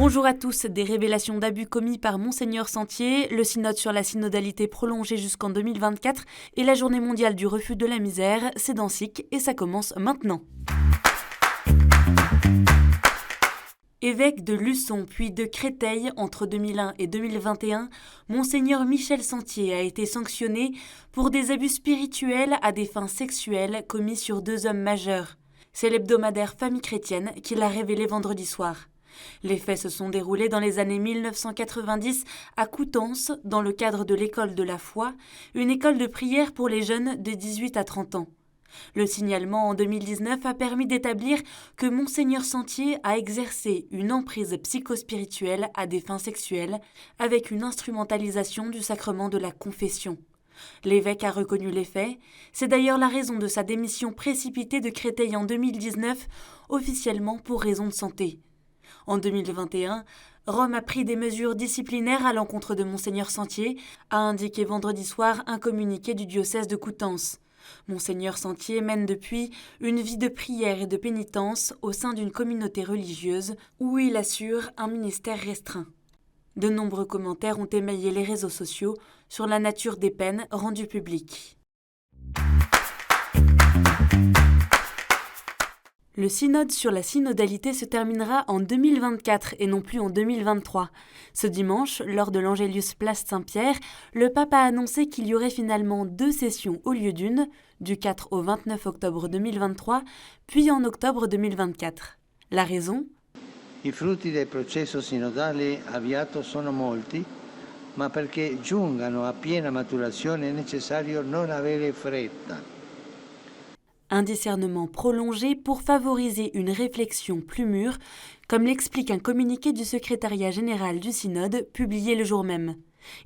Bonjour à tous. Des révélations d'abus commis par Monseigneur Sentier, le synode sur la synodalité prolongée jusqu'en 2024 et la journée mondiale du refus de la misère, c'est dans SIC et ça commence maintenant. Évêque de Luçon puis de Créteil entre 2001 et 2021, Monseigneur Michel Sentier a été sanctionné pour des abus spirituels à des fins sexuelles commis sur 2 hommes majeurs. C'est l'hebdomadaire Famille chrétienne qui l'a révélé vendredi soir. Les faits se sont déroulés dans les années 1990 à Coutances, dans le cadre de l'école de la foi, une école de prière pour les jeunes de 18 à 30 ans. Le signalement en 2019 a permis d'établir que Monseigneur Sentier a exercé une emprise psychospirituelle à des fins sexuelles avec une instrumentalisation du sacrement de la confession. L'évêque a reconnu les faits, c'est d'ailleurs la raison de sa démission précipitée de Créteil en 2019, officiellement pour raison de santé. En 2021, Rome a pris des mesures disciplinaires à l'encontre de Monseigneur Sentier, a indiqué vendredi soir un communiqué du diocèse de Coutances. Monseigneur Sentier mène depuis une vie de prière et de pénitence au sein d'une communauté religieuse où il assure un ministère restreint. De nombreux commentaires ont émaillé les réseaux sociaux sur la nature des peines rendues publiques. Le synode sur la synodalité se terminera en 2024 et non plus en 2023. Ce dimanche, lors de l'Angélus Place Saint-Pierre, le pape a annoncé qu'il y aurait finalement 2 sessions au lieu d'une, du 4 au 29 octobre 2023, puis en octobre 2024. La raison ? I frutti del processo sinodale avviato sono molti, ma perché giungano a piena maturazione è necessario non avere fretta. Un discernement prolongé pour favoriser une réflexion plus mûre, comme l'explique un communiqué du secrétariat général du synode publié le jour même.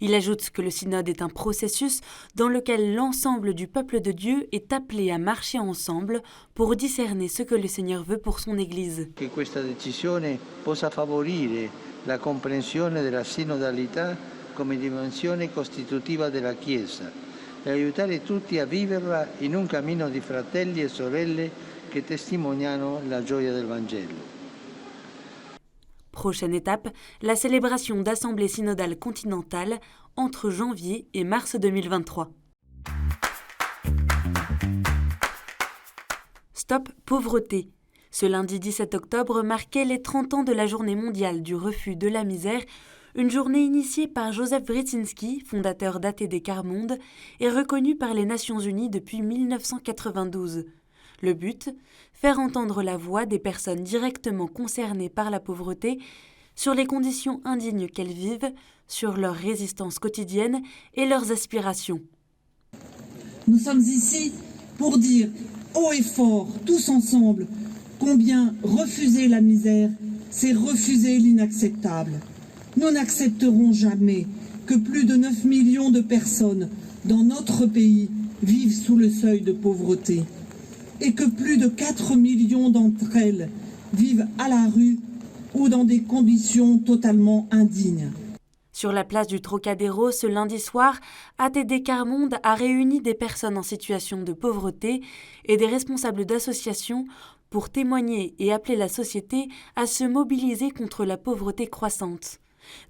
Il ajoute que le synode est un processus dans lequel l'ensemble du peuple de Dieu est appelé à marcher ensemble pour discerner ce que le Seigneur veut pour son Église. Que questa decisione possa favorire la comprensione della sinodalità come dimensione costitutiva della Chiesa e aiutare tutti a viverla in un cammino di fratelli e sorelle che testimoniano la gioia del Vangelo. Prochaine étape, la célébration d'assemblées synodales continentales entre janvier et mars 2023. Stop pauvreté. Ce lundi 17 octobre marquait les 30 ans de la journée mondiale du refus de la misère, une journée initiée par Joseph Wretzynski, fondateur d'ATD Quart Monde, et reconnue par les Nations Unies depuis 1992. Le but ? Faire entendre la voix des personnes directement concernées par la pauvreté sur les conditions indignes qu'elles vivent, sur leur résistance quotidienne et leurs aspirations. Nous sommes ici pour dire haut et fort, tous ensemble, combien refuser la misère, c'est refuser l'inacceptable. Nous n'accepterons jamais que plus de 9 millions de personnes dans notre pays vivent sous le seuil de pauvreté et que plus de 4 millions d'entre elles vivent à la rue ou dans des conditions totalement indignes. Sur la place du Trocadéro, ce lundi soir, ATD Quart Monde a réuni des personnes en situation de pauvreté et des responsables d'associations pour témoigner et appeler la société à se mobiliser contre la pauvreté croissante.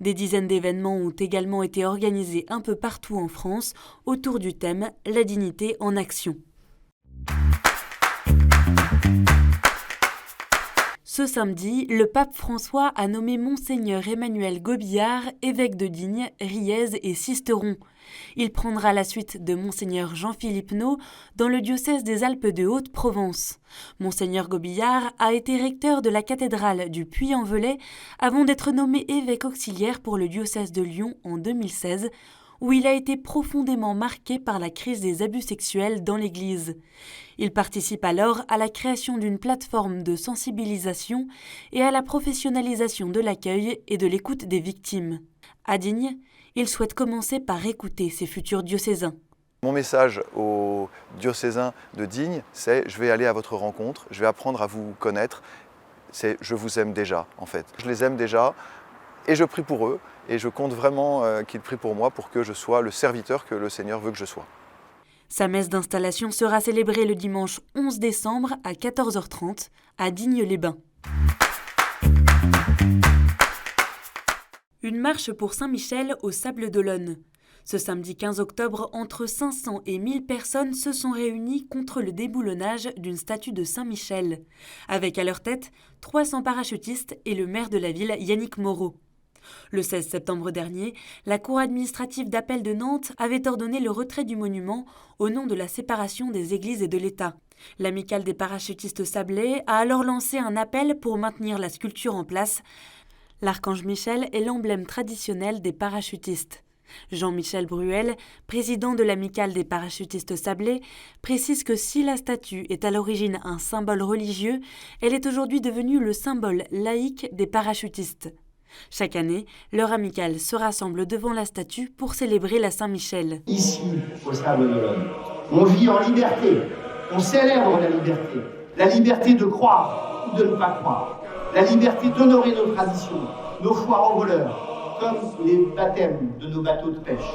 Des dizaines d'événements ont également été organisés un peu partout en France autour du thème « La dignité en action ». Ce samedi, le pape François a nommé Monseigneur Emmanuel Gobillard, évêque de Digne, Riez et Sisteron. Il prendra la suite de Monseigneur Jean-Philippe Naud dans le diocèse des Alpes de Haute-Provence. Monseigneur Gobillard a été recteur de la cathédrale du Puy-en-Velay avant d'être nommé évêque auxiliaire pour le diocèse de Lyon en 2016, où il a été profondément marqué par la crise des abus sexuels dans l'Église. Il participe alors à la création d'une plateforme de sensibilisation et à la professionnalisation de l'accueil et de l'écoute des victimes. À Digne, il souhaite commencer par écouter ses futurs diocésains. Mon message aux diocésains de Digne, c'est « je vais aller à votre rencontre, je vais apprendre à vous connaître ». C'est « je vous aime déjà » en fait. Je les aime déjà et je prie pour eux et je compte vraiment qu'ils prient pour moi pour que je sois le serviteur que le Seigneur veut que je sois. Sa messe d'installation sera célébrée le dimanche 11 décembre à 14h30 à Digne-les-Bains. Une marche pour Saint-Michel aux Sables d'Olonne. Ce samedi 15 octobre, entre 500 et 1000 personnes se sont réunies contre le déboulonnage d'une statue de Saint-Michel, avec à leur tête 300 parachutistes et le maire de la ville, Yannick Moreau. Le 16 septembre dernier, la Cour administrative d'appel de Nantes avait ordonné le retrait du monument au nom de la séparation des églises et de l'État. L'amicale des parachutistes sablés a alors lancé un appel pour maintenir la sculpture en place. L'archange Michel est l'emblème traditionnel des parachutistes. Jean-Michel Bruel, président de l'amicale des parachutistes sablés, précise que si la statue est à l'origine un symbole religieux, elle est aujourd'hui devenue le symbole laïque des parachutistes. Chaque année, leur amicale se rassemble devant la statue pour célébrer la Saint-Michel. Ici, au Sable d'Olonne, on vit en liberté, on célèbre la liberté de croire ou de ne pas croire, la liberté d'honorer nos traditions, nos foires en voleurs, comme les baptêmes de nos bateaux de pêche.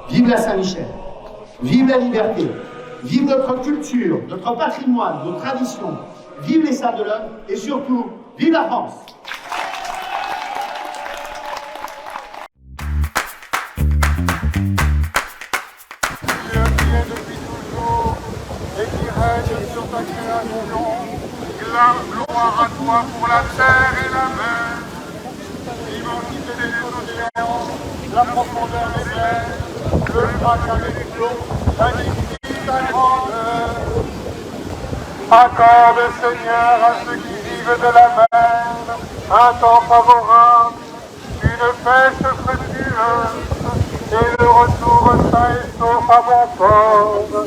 Vive la Saint-Michel, vive la liberté, vive notre culture, notre patrimoine, nos traditions, vive les Sables d'Olonne et surtout, vive la France! Et qui règne sur ta création, gloire à toi pour la terre et la mer, l'immensité des océans, la profondeur des mers, le vacarme des flots, l'infinité ta grandeur. Accorde, Seigneur, à ceux qui vivent de la mer, un temps favorable, une pêche fructueuse, et le retour sain et sauf à bon port.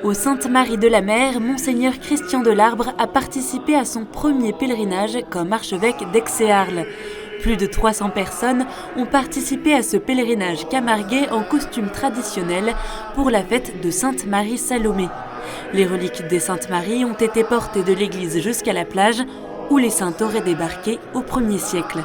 Au Sainte-Marie de la Mer, Monseigneur Christian Delarbre a participé à son premier pèlerinage comme archevêque d'Aix-et-Arles. Plus de 300 personnes ont participé à ce pèlerinage camarguais en costume traditionnel pour la fête de Sainte-Marie-Salomé. Les reliques des Saintes Maries ont été portées de l'église jusqu'à la plage où les saintes auraient débarqué au 1er siècle.